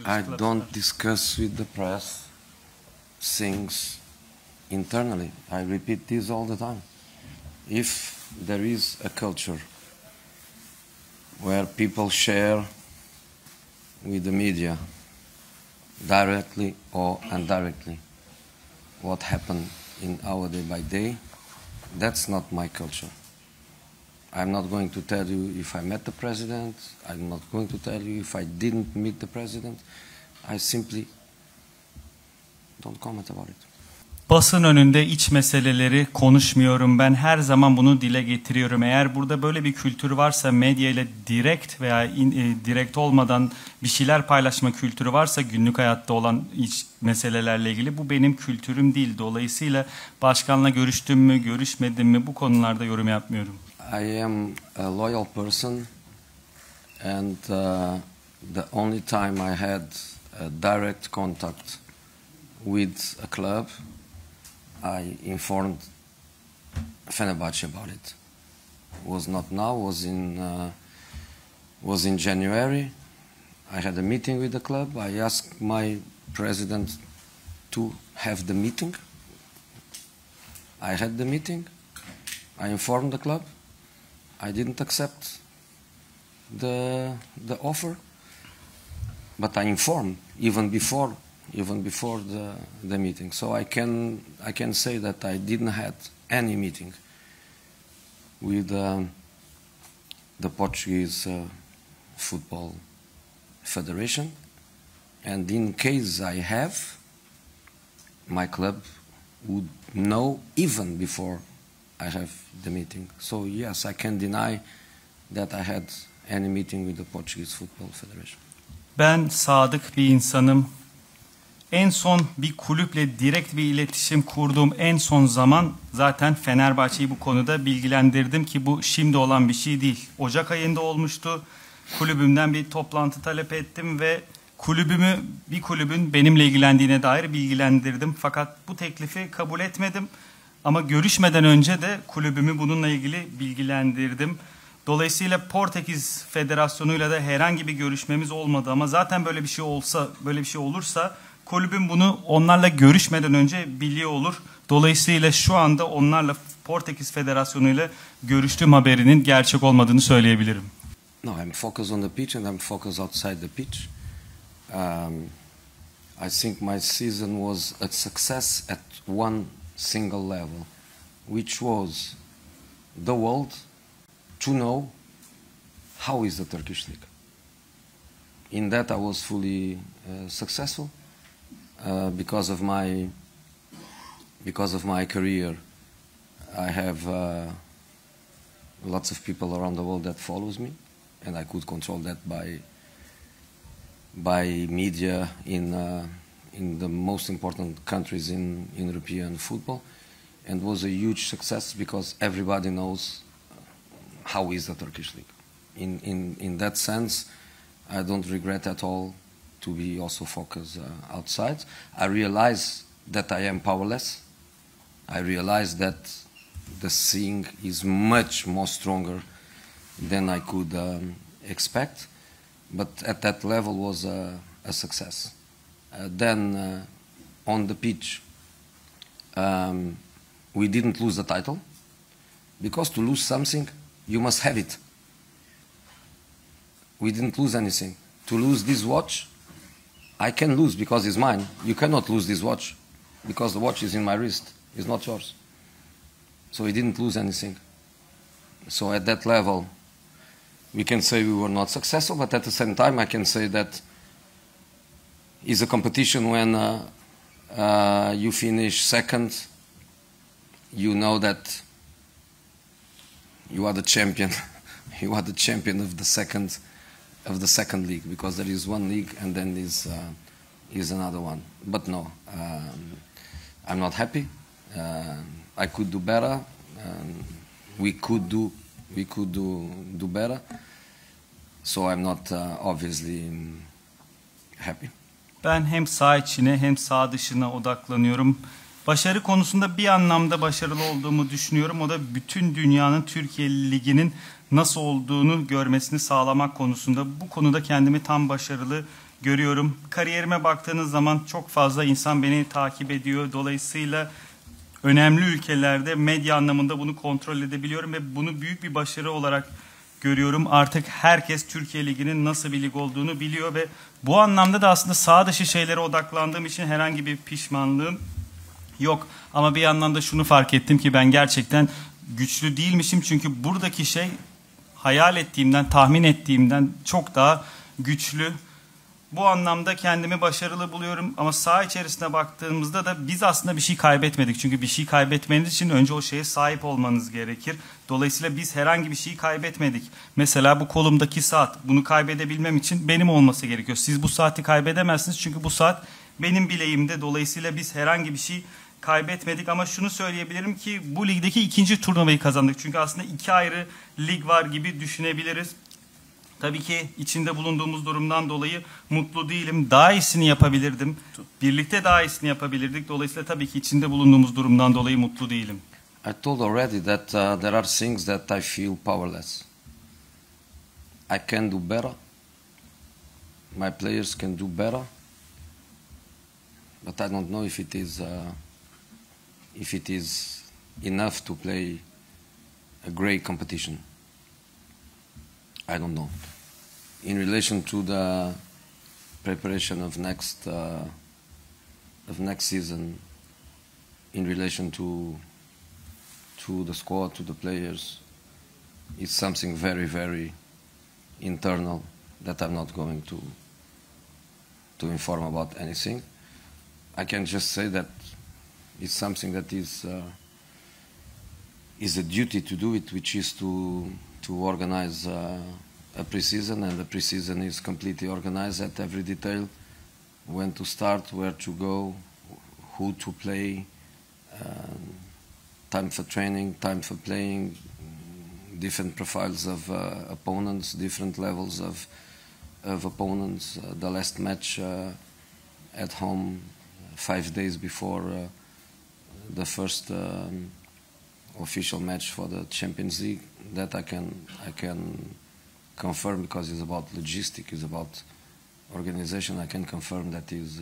I don't discuss with the press things internally. I repeat this all the time. If there is a culture where people share with the media, directly or indirectly, what happened in our day by day, that's not my culture. I'm not going to tell you if I met the president. I'm not going to tell you if I didn't meet the president. I simply don't comment about it. Basın önünde iç meseleleri konuşmuyorum. Ben her zaman bunu dile getiriyorum. Eğer burada böyle bir kültür varsa, medya ile direkt veya direkt olmadan bir şeyler paylaşma kültürü varsa günlük hayatta olan iç meselelerle ilgili, bu benim kültürüm değil. Dolayısıyla başkanla görüştüm mü, görüşmedim mi, bu konularda yorum yapmıyorum. I am a loyal person, and the only time I had a direct contact with a club, I informed Fenerbahçe about it. Was not now, was in January. I had a meeting with the club. I asked my president to have the meeting. I had the meeting. I informed the club. I didn't accept the offer, but I informed even before the meeting. So I can say that I didn't have any meeting with the Portuguese Football Federation, and in case I have, my club would know even before I have the meeting. So yes, I can deny that I had any meeting with the Portuguese Football Federation. Ben sadık bir insanım. En son bir kulüple direkt bir iletişim kurduğum en son zaman zaten Fenerbahçe'yi bu konuda bilgilendirdim ki bu şimdi olan bir şey değil. Ocak ayında olmuştu. Kulübümden bir toplantı talep ettim ve bir kulübün benimle ilgilendiğine dair bilgilendirdim. Fakat bu teklifi kabul etmedim. Ama görüşmeden önce de kulübümü bununla ilgili bilgilendirdim. Dolayısıyla Portekiz Federasyonu'yla da herhangi bir görüşmemiz olmadı, ama zaten böyle bir şey olursa kulübüm bunu onlarla görüşmeden önce biliyor olur. Dolayısıyla şu anda onlarla, Portekiz Federasyonu'yla görüştüğüm haberinin gerçek olmadığını söyleyebilirim. No, I'm focused on the pitch and I'm focused outside the pitch. I think my season was a success at one single level, which was the world to know how is the Turkish league. In that I was fully successful because of my career. I have lots of people around the world that follows me, and I could control that by media in the most important countries in European football, and was a huge success because everybody knows how is the Turkish league. In that sense, I don't regret at all to be also focused outside. I realize that I am powerless. I realize that the seeing is much more stronger than I could expect, but at that level was a success. Then on the pitch, we didn't lose the title, because to lose something, you must have it. We didn't lose anything. To lose this watch, I can lose because it's mine. You cannot lose this watch because the watch is in my wrist. It's not yours. So we didn't lose anything. So at that level, we can say we were not successful, but at the same time, I can say that it's a competition when you finish second, you know that you are the champion. You are the champion of the second league, because there is one league and then is another one. But no, I'm not happy. I could do better. We could do better. So I'm not obviously happy. Ben hem saha içine hem saha dışına odaklanıyorum. Başarı konusunda bir anlamda başarılı olduğumu düşünüyorum. O da bütün dünyanın Türkiye Ligi'nin nasıl olduğunu görmesini sağlamak konusunda. Bu konuda kendimi tam başarılı görüyorum. Kariyerime baktığınız zaman çok fazla insan beni takip ediyor. Dolayısıyla önemli ülkelerde medya anlamında bunu kontrol edebiliyorum ve bunu büyük bir başarı olarak görüyorum. Artık herkes Türkiye Ligi'nin nasıl bir lig olduğunu biliyor ve bu anlamda da aslında sağ dışı şeylere odaklandığım için herhangi bir pişmanlığım yok. Ama bir yandan da şunu fark ettim ki ben gerçekten güçlü değilmişim. Çünkü buradaki şey hayal ettiğimden, tahmin ettiğimden çok daha güçlü. Bu anlamda kendimi başarılı buluyorum ama saha içerisine baktığımızda da biz aslında bir şey kaybetmedik. Çünkü bir şey kaybetmeniz için önce o şeye sahip olmanız gerekir. Dolayısıyla biz herhangi bir şeyi kaybetmedik. Mesela bu kolumdaki saat, bunu kaybedebilmem için benim olması gerekiyor. Siz bu saati kaybedemezsiniz çünkü bu saat benim bileğimde. Dolayısıyla biz herhangi bir şey kaybetmedik ama şunu söyleyebilirim ki bu ligdeki ikinci turnuvayı kazandık. Çünkü aslında iki ayrı lig var gibi düşünebiliriz. Tabii ki içinde bulunduğumuz durumdan dolayı mutlu değilim. Daha iyisini yapabilirdim. Birlikte daha iyisini yapabilirdik. Dolayısıyla tabii ki içinde bulunduğumuz durumdan dolayı mutlu değilim. I told already that there are things that I feel powerless. I can do better. My players can do better. But I don't know if it is enough to play a great competition. I don't know. In relation to the preparation of next season, in relation to the squad, to the players, it's something very, very internal that I'm not going to inform about anything. I can just say that it's something that is a duty to do it, which is to organize a pre-season, and the pre-season is completely organized at every detail, when to start, where to go, who to play, time for training, time for playing, different profiles of opponents, different levels of opponents. The last match at home, 5 days before the first official match for the Champions League, that I can confirm, because it's about logistics, it's about organization. I can confirm that is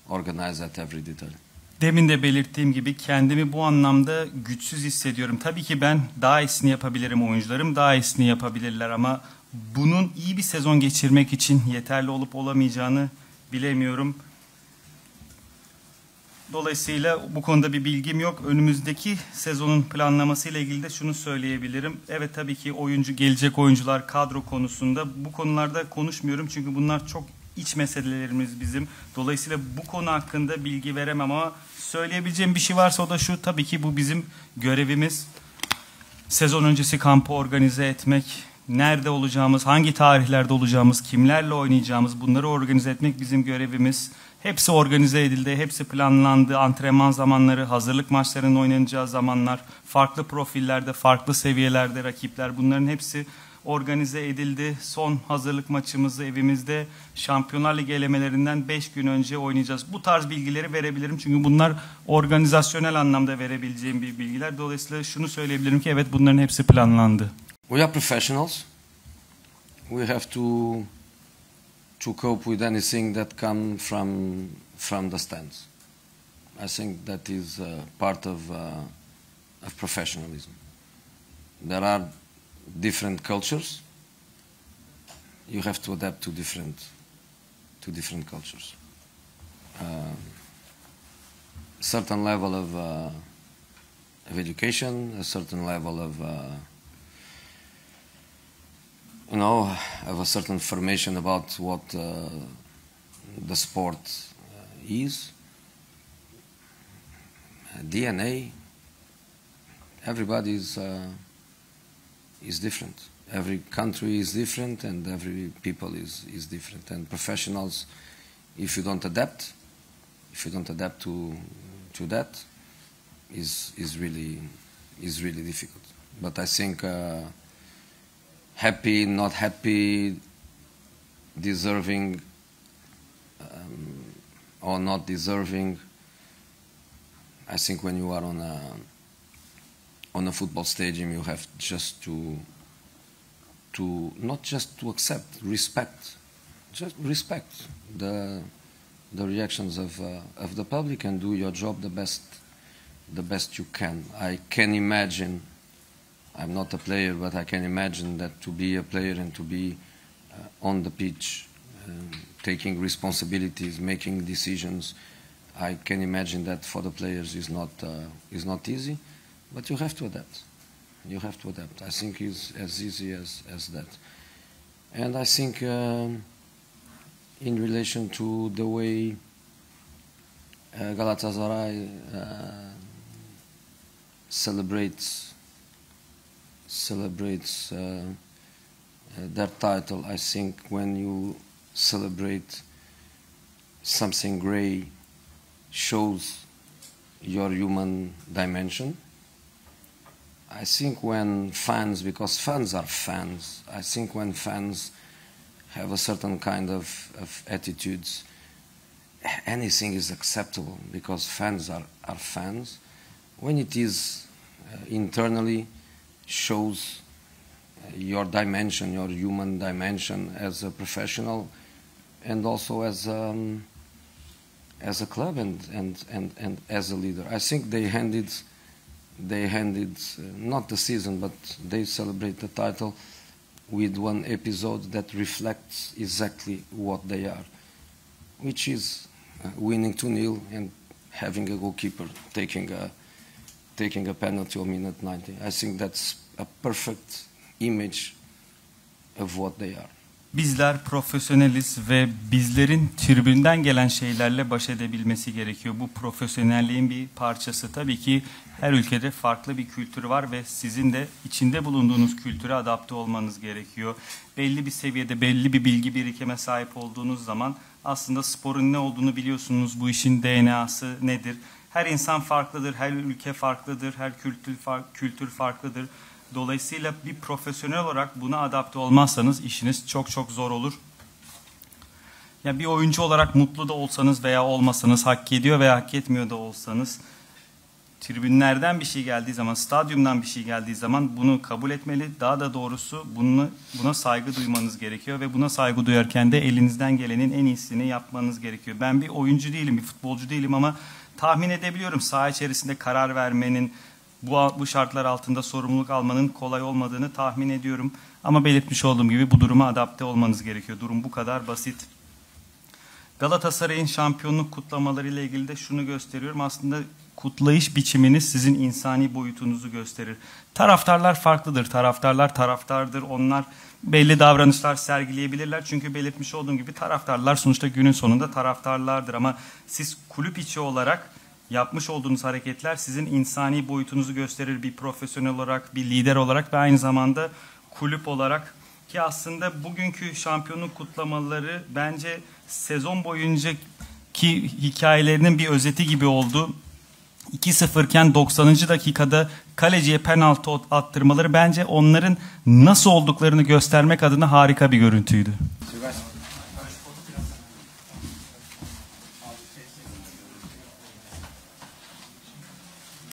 organized at every detail. Demin de belirttiğim gibi kendimi bu anlamda güçsüz hissediyorum. Tabii ki ben daha iyisini yapabilirim, oyuncularım daha iyisini yapabilirler ama bunun iyi bir sezon geçirmek için yeterli olup olamayacağını bilemiyorum. Dolayısıyla bu konuda bir bilgim yok. Önümüzdeki sezonun planlamasıyla ilgili de şunu söyleyebilirim. Evet, tabii ki gelecek oyuncular, kadro konusunda bu konularda konuşmuyorum. Çünkü bunlar çok iç meselelerimiz bizim. Dolayısıyla bu konu hakkında bilgi veremem ama söyleyebileceğim bir şey varsa o da şu: tabii ki bu bizim görevimiz. Sezon öncesi kampı organize etmek, nerede olacağımız, hangi tarihlerde olacağımız, kimlerle oynayacağımız, bunları organize etmek bizim görevimiz. Hepsi organize edildi, hepsi planlandı. Antrenman zamanları, hazırlık maçlarının oynanacağı zamanlar, farklı profillerde, farklı seviyelerde rakipler, bunların hepsi organize edildi. Son hazırlık maçımızı evimizde Şampiyonlar Ligi elemelerinden 5 gün önce oynayacağız. Bu tarz bilgileri verebilirim çünkü bunlar organizasyonel anlamda verebileceğim bir bilgiler. Dolayısıyla şunu söyleyebilirim ki evet, bunların hepsi planlandı. We are professionals. We have to cope with anything that comes from the stands. I think that is part of professionalism. There are different cultures. You have to adapt to different cultures. A certain level of education, a certain level of of a certain formation about what the sport is, DNA. Everybody is different. Every country is different, and every people is different. And professionals, if you don't adapt to that, is really difficult. But I think. Happy, not happy, deserving or not deserving. I think when you are on a football stadium, you have just to not just to accept, respect just respect the reactions of the public and do your job the best you can. I can imagine, I'm not a player, but I can imagine that to be a player and to be on the pitch, taking responsibilities, making decisions, I can imagine that for the players is not easy, but you have to adapt. You have to adapt. I think it's as easy as that. And I think in relation to the way Galatasaray celebrates their title, I think when you celebrate something great, shows your human dimension. I think when fans, because fans are fans, I think when fans have a certain kind of attitudes, anything is acceptable because fans are fans. When it is internally shows your dimension, your human dimension as a professional and also as a club and as a leader. I think they handed not the season, but they celebrate the title with one episode that reflects exactly what they are, which is winning 2-0 and having a goalkeeper taking a penalty on minute 90. I think that's a perfect image of what they are. Bizler profesyoneliz ve bizlerin tribünden gelen şeylerle baş edebilmesi gerekiyor. Bu profesyonelliğin bir parçası. Tabii ki her ülkede farklı bir kültürü var ve sizin de içinde bulunduğunuz kültüre adapte olmanız gerekiyor. Belli bir seviyede, belli bir bilgi birikime sahip olduğunuz zaman aslında sporun ne olduğunu biliyorsunuz. Bu işin DNA'sı nedir? Her insan farklıdır, her ülke farklıdır, her kültür farklıdır. Dolayısıyla bir profesyonel olarak buna adapte olmazsanız işiniz çok çok zor olur. Ya bir oyuncu olarak mutlu da olsanız veya olmasanız, hak ediyor veya hak etmiyor da olsanız, tribünlerden bir şey geldiği zaman, stadyumdan bir şey geldiği zaman bunu kabul etmeli. Daha da doğrusu buna saygı duymanız gerekiyor ve buna saygı duyarken de elinizden gelenin en iyisini yapmanız gerekiyor. Ben bir oyuncu değilim, bir futbolcu değilim ama tahmin edebiliyorum saha içerisinde karar vermenin, bu şartlar altında sorumluluk almanın kolay olmadığını tahmin ediyorum. Ama belirtmiş olduğum gibi bu duruma adapte olmanız gerekiyor. Durum bu kadar basit. Galatasaray'ın şampiyonluk kutlamalarıyla ilgili de şunu gösteriyorum. Aslında kutlayış biçiminiz sizin insani boyutunuzu gösterir. Taraftarlar farklıdır. Taraftarlar taraftardır. Onlar belli davranışlar sergileyebilirler. Çünkü belirtmiş olduğum gibi taraftarlar sonuçta günün sonunda taraftarlardır. Ama siz kulüp içi olarak yapmış olduğunuz hareketler sizin insani boyutunuzu gösterir, bir profesyonel olarak, bir lider olarak ve aynı zamanda kulüp olarak. Ki aslında bugünkü şampiyonluk kutlamaları bence sezon boyuncaki hikayelerinin bir özeti gibi oldu. 2-0 iken 90. dakikada kaleciye penaltı attırmaları bence onların nasıl olduklarını göstermek adına harika bir görüntüydü.